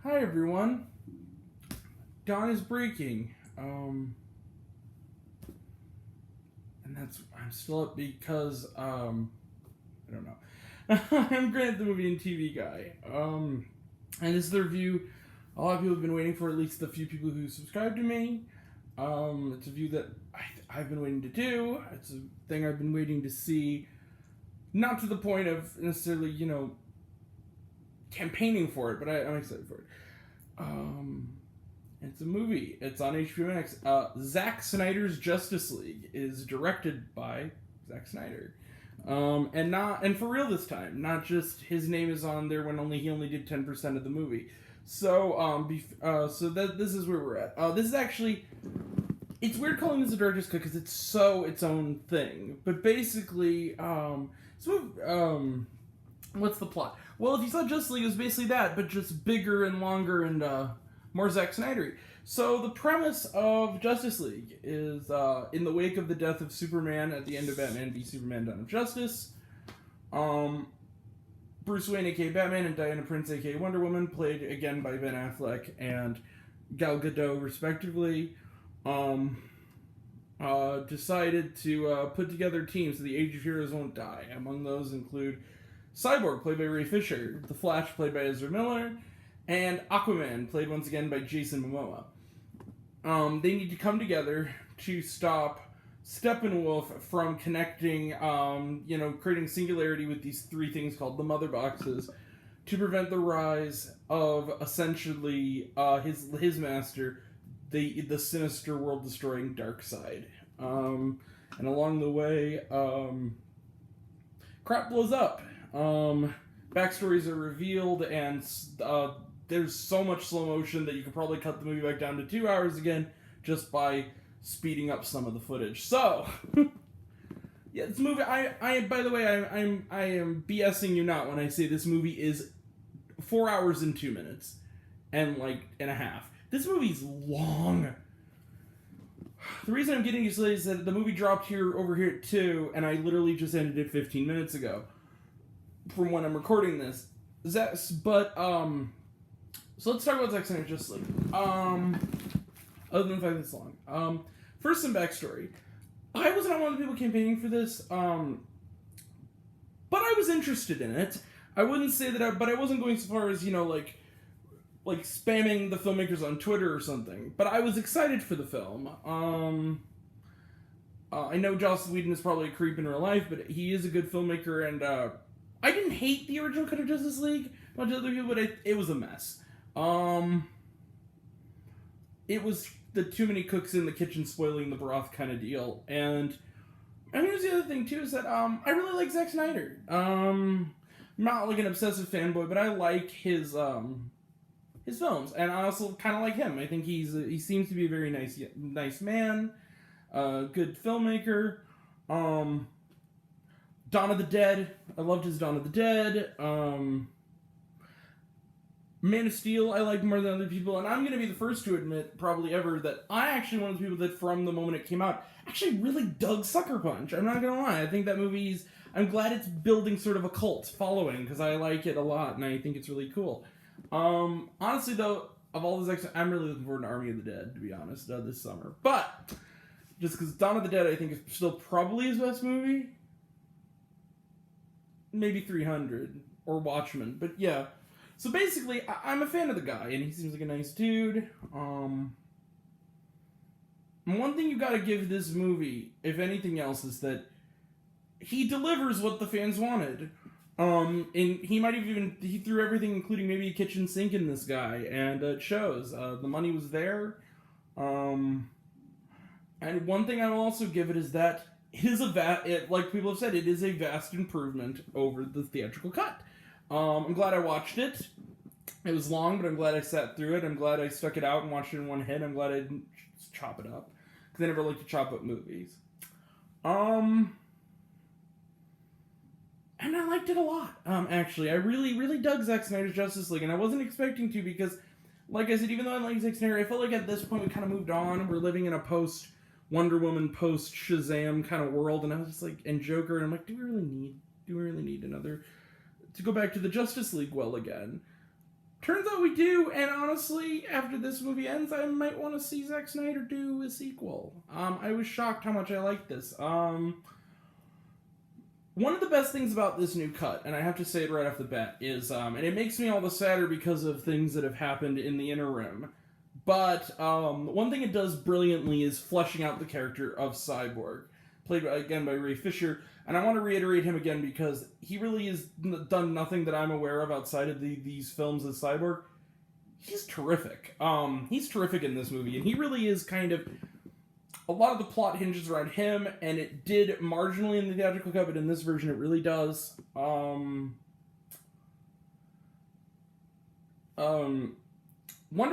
Hi everyone. Dawn is breaking. And I'm still up because I don't know. I'm Grant, the movie and TV guy. And this is the review a lot of people have been waiting for, at least the few people who subscribe to me. It's a view that I've been waiting to do. It's a thing I've been waiting to see. Not to the point of necessarily, campaigning for it, but I'm excited for it. It's a movie. It's on HBO Max. Zack Snyder's Justice League is directed by Zack Snyder, and for real this time. Not just his name is on there when he only did 10% of the movie. So this is where we're at. This is actually, it's weird calling this a director's cut because it's so its own thing. But basically, what's the plot? Well, if you saw Justice League, it was basically that, but just bigger and longer and more Zack Snyder. So the premise of Justice League is in the wake of the death of Superman at the end of Batman v Superman: Dawn of Justice, Bruce Wayne, aka Batman, and Diana Prince, aka Wonder Woman, played again by Ben Affleck and Gal Gadot, respectively, decided to put together teams so the Age of Heroes won't die. Among those include Cyborg, played by Ray Fisher, The Flash, played by Ezra Miller, and Aquaman, played once again by Jason Momoa. They need to come together to stop Steppenwolf from connecting, creating singularity with these three things called the Mother Boxes, to prevent the rise of essentially his master, the sinister world-destroying Darkseid. And along the way, crap blows up. Backstories are revealed, and there's so much slow motion that you could probably cut the movie back down to 2 hours again just by speeding up some of the footage. So, yeah, this movie. By the way, I am BSing you not when I say this movie is 4 hours and 2 minutes, and a half. This movie's long. The reason I'm getting you so late is that the movie dropped over here at 2, and I literally just ended it 15 minutes ago from when I'm recording this. So let's talk about Zack Snyder's Justice League. Other than the fact that it's long. First, some backstory. I was not one of the people campaigning for this, but I was interested in it. I wouldn't say that but I wasn't going so far as, like spamming the filmmakers on Twitter or something. But I was excited for the film. I know Joss Whedon is probably a creep in real life, but he is a good filmmaker, and I didn't hate the original cut of Justice League, much as other people, but it was a mess. It was the too many cooks in the kitchen spoiling the broth kind of deal. And here's the other thing too, is that I really like Zack Snyder. I'm not like an obsessive fanboy, but I like his films, and I also kind of like him. I think he seems to be a very nice man, good filmmaker. Dawn of the Dead, I loved his Dawn of the Dead. Man of Steel, I like more than other people, and I'm going to be the first to admit, probably ever, that I actually one of the people that, from the moment it came out, actually really dug Sucker Punch. I'm not going to lie. I think that movie's... I'm glad it's building sort of a cult following, because I like it a lot, and I think it's really cool. Honestly, though, of all those I'm really looking forward to Army of the Dead, to be honest, this summer. But, just because Dawn of the Dead, I think, is still probably his best movie. Maybe 300, or Watchmen, but yeah. So basically, I'm a fan of the guy, and he seems like a nice dude. One thing you gotta give this movie, if anything else, is that he delivers what the fans wanted. And he threw everything, including maybe a kitchen sink, in this guy, and it shows. The money was there. And one thing I will also give it is that it is like people have said, it is a vast improvement over the theatrical cut. I'm glad I watched it. It was long, but I'm glad I sat through it. I'm glad I stuck it out and watched it in one hit. I'm glad I didn't just chop it up, because I never like to chop up movies. And I liked it a lot. Actually, I really, really dug Zack Snyder's Justice League, and I wasn't expecting to, because, like I said, even though I like Zack Snyder, I felt like at this point we kind of moved on. We're living in a post Wonder Woman, post Shazam kind of world, and I was just like, and Joker, and I'm like, do we really need another, to go back to the Justice League well again? Turns out we do, and honestly, after this movie ends, I might want to see Zack Snyder do a sequel. I was shocked how much I liked this. One of the best things about this new cut, and I have to say it right off the bat, is, and it makes me all the sadder because of things that have happened in the interim, but one thing it does brilliantly is fleshing out the character of Cyborg, played again by Ray Fisher. And I want to reiterate him again because he really has done nothing that I'm aware of outside of these films as Cyborg. He's terrific. He's terrific in this movie, and he really is kind of... A lot of the plot hinges around him, and it did marginally in the theatrical cut, but in this version it really does. Wonder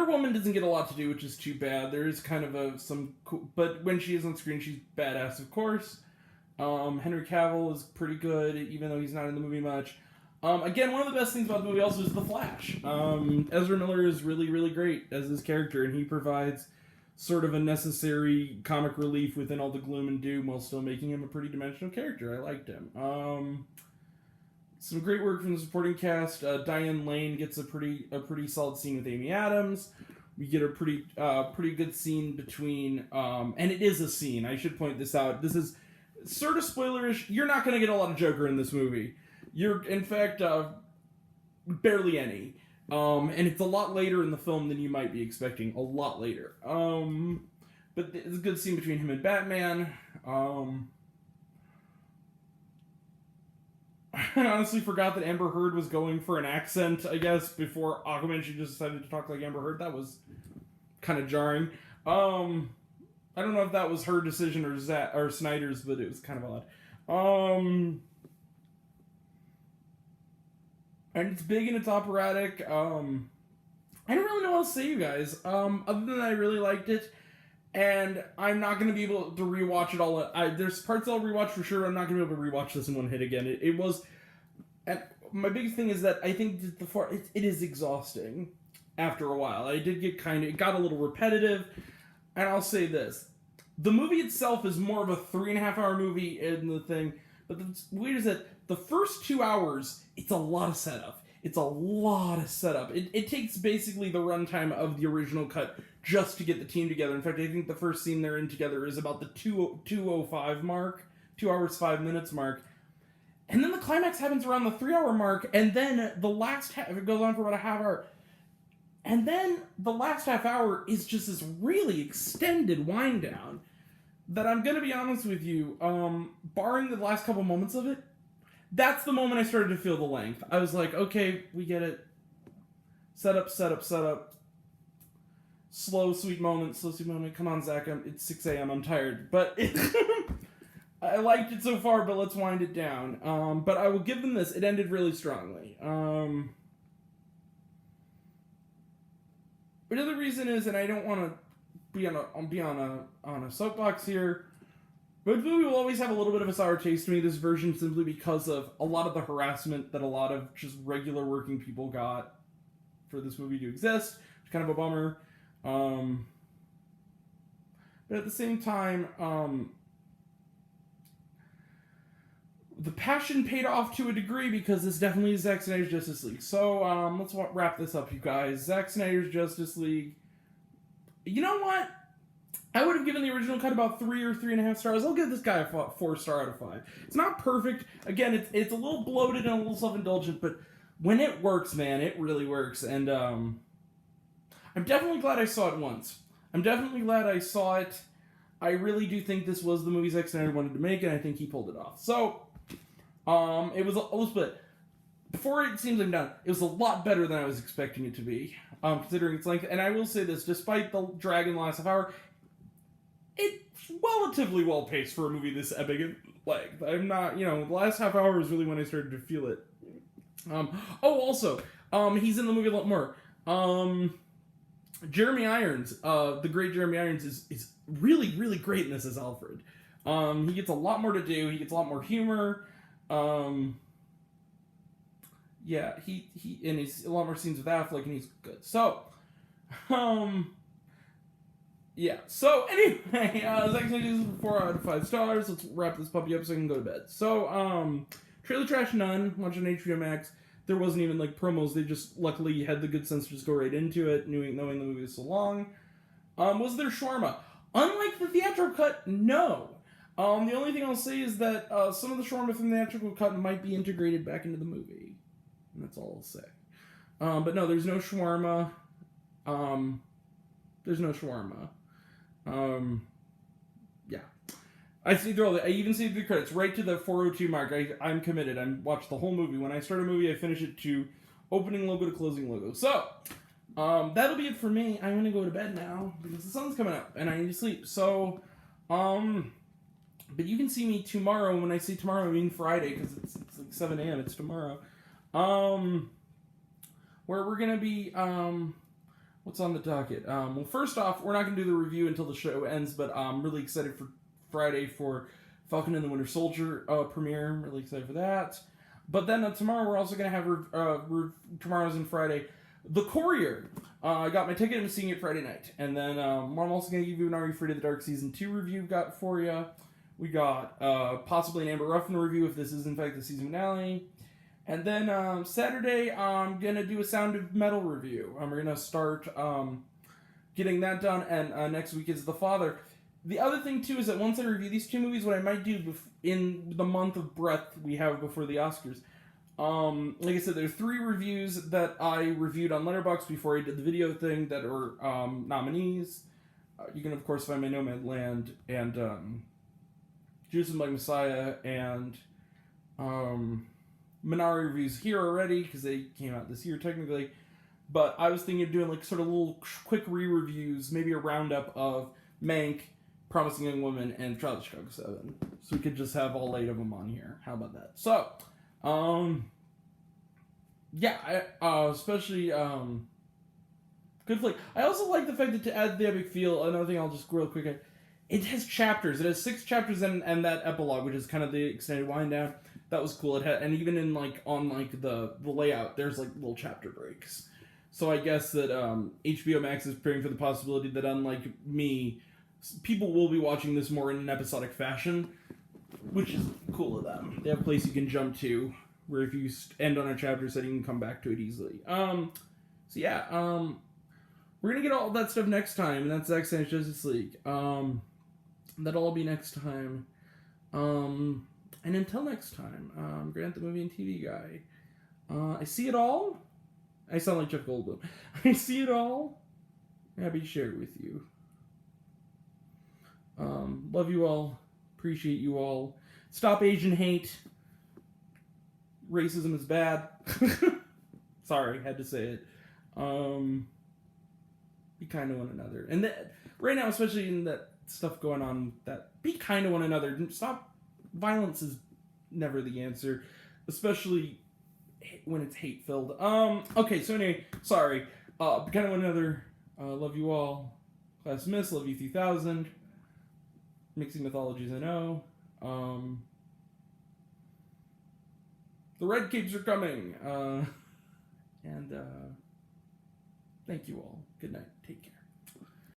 Woman doesn't get a lot to do, which is too bad. There is kind of some cool... But when she is on screen, she's badass, of course. Henry Cavill is pretty good, even though he's not in the movie much. Again, one of the best things about the movie also is The Flash. Ezra Miller is really, really great as this character, and he provides sort of a necessary comic relief within all the gloom and doom while still making him a pretty dimensional character. I liked him. Some great work from the supporting cast. Diane Lane gets a pretty solid scene with Amy Adams. We get a pretty good scene between... and it is a scene, I should point this out. This is... sort of spoilerish. You're not going to get a lot of Joker in this movie. You're, in fact, barely any. And it's a lot later in the film than you might be expecting. A lot later. But it's a good scene between him and Batman. I honestly forgot that Amber Heard was going for an accent, I guess, before Aquaman. She just decided to talk like Amber Heard. That was kind of jarring. I don't know if that was her decision or Snyder's, but it was kind of odd. And it's big and it's operatic. I don't really know what else to say, you guys. Other than I really liked it, and I'm not going to be able to rewatch it all. There's parts I'll rewatch for sure. I'm not going to be able to rewatch this in one hit again. It was, and my biggest thing is that I think it is exhausting after a while. It got a little repetitive. And I'll say this. The movie itself is more of a 3.5-hour movie in the thing. But the weird is that the first 2 hours, it's a lot of setup. It takes basically the runtime of the original cut just to get the team together. In fact, I think the first scene they're in together is about the 2:05 mark. 2 hours, 5 minutes mark. And then the climax happens around the 3-hour mark. And then the last half, it goes on for about a half hour. And then the last half hour is just this really extended wind down that I'm going to be honest with you, barring the last couple moments of it, that's the moment I started to feel the length. I was like, okay, we get it. Set up. Slow, sweet moment. Come on, Zack, it's 6 a.m., I'm tired. But I liked it so far, but let's wind it down. But I will give them this. It ended really strongly. Another reason is, and I don't want to be on a soapbox here, but the movie will always have a little bit of a sour taste to me, this version, simply because of a lot of the harassment that a lot of just regular working people got for this movie to exist. It's kind of a bummer. But at the same time, the passion paid off to a degree because this definitely is Zack Snyder's Justice League. So, let's wrap this up, you guys. Zack Snyder's Justice League. You know what? I would have given the original cut about 3 or 3.5 stars. I'll give this guy a 4-star out of 5. It's not perfect. Again, it's a little bloated and a little self-indulgent, but when it works, man, it really works. And I'm definitely glad I saw it once. I'm definitely glad I saw it. I really do think this was the movie Zack Snyder wanted to make, and I think he pulled it off. So, it was a little bit, before it seems I'm done, it was a lot better than I was expecting it to be, considering its length. And I will say this, despite the drag in the last half hour, it's relatively well paced for a movie this epic in length. I'm not, the last half hour is really when I started to feel it. Also, he's in the movie a lot more. Jeremy Irons, the great Jeremy Irons, is really, really great in this as Alfred. He gets a lot more to do. He gets a lot more humor. Yeah, he and he's a lot more scenes with Affleck, and he's good. So, yeah. So anyway, Zack Snyder's 4 out of 5 stars. Let's wrap this puppy up so I can go to bed. So, Trailer Trash None, watch on HBO Max. there wasn't even like promos. They just luckily had the good sense to just go right into it, knowing the movie was so long. Was there shawarma? Unlike the theatrical cut, no. The only thing I'll say is that some of the shawarma from the theatrical cut might be integrated back into the movie. And that's all I'll say. But no, there's no shawarma. There's no shawarma. Yeah. I even see the credits right to the 402 mark. I'm committed. I watched the whole movie. When I start a movie, I finish it to opening logo to closing logo. So, that'll be it for me. I'm gonna go to bed now because the sun's coming up and I need to sleep. So, but you can see me tomorrow. When I say tomorrow, I mean Friday because it's like 7 a.m. It's tomorrow. Where we're gonna be. What's on the docket? Well, first off, we're not gonna do the review until the show ends, but I'm really excited for Friday for Falcon and the Winter Soldier premiere. I'm really excited for that. But then tomorrow we're also gonna have tomorrow's and Friday, The Courier. I got my ticket. I'm seeing it Friday night, and then I'm also gonna give you an Are You Afraid of the Dark Season 2 review. Got for you. We got possibly an Amber Ruffin review if this is in fact the season finale. And then Saturday, I'm going to do a Sound of Metal review. We're going to start getting that done, and next week is The Father. The other thing, too, is that once I review these two movies, what I might do in the month of breath we have before the Oscars, like I said, there's 3 reviews that I reviewed on Letterboxd before I did the video thing that are nominees. You can, of course, find my Nomadland and Judas and Black Messiah and Minari reviews here already because they came out this year technically, but I was thinking of doing like sort of little quick re-reviews, maybe a roundup of Mank, Promising Young Woman, and Trial of Chicago 7, so we could just have all 8 of them on here. How about that? So, yeah, especially good flick. I also like the fact that to add the epic feel, another thing I'll just real quick. It has chapters. It has 6 chapters and that epilogue, which is kind of the extended wind down. That was cool. It had, and even in like on like the layout, there's like little chapter breaks. So I guess that HBO Max is preparing for the possibility that unlike me, people will be watching this more in an episodic fashion, which is cool of them. They have a place you can jump to where if you end on a chapter setting, you can come back to it easily. So yeah, we're gonna get all that stuff next time, and that's Zack Snyder's Justice League. That'll all be next time. And until next time, Grant the Movie and TV Guy. I see it all. I sound like Jeff Goldblum. I see it all. Happy to share it with you. Love you all. Appreciate you all. Stop Asian hate. Racism is bad. Sorry, had to say it. Be kind to one another. And right now, especially in that stuff going on, that be kind to one another. Stop. Violence is never the answer, especially when it's hate-filled. Okay, so anyway, sorry. Be kind to one another. Love you all. Class Miss, love you 3000. Mixing mythologies, I know. The Red Capes are coming. And thank you all. Good night. Take care.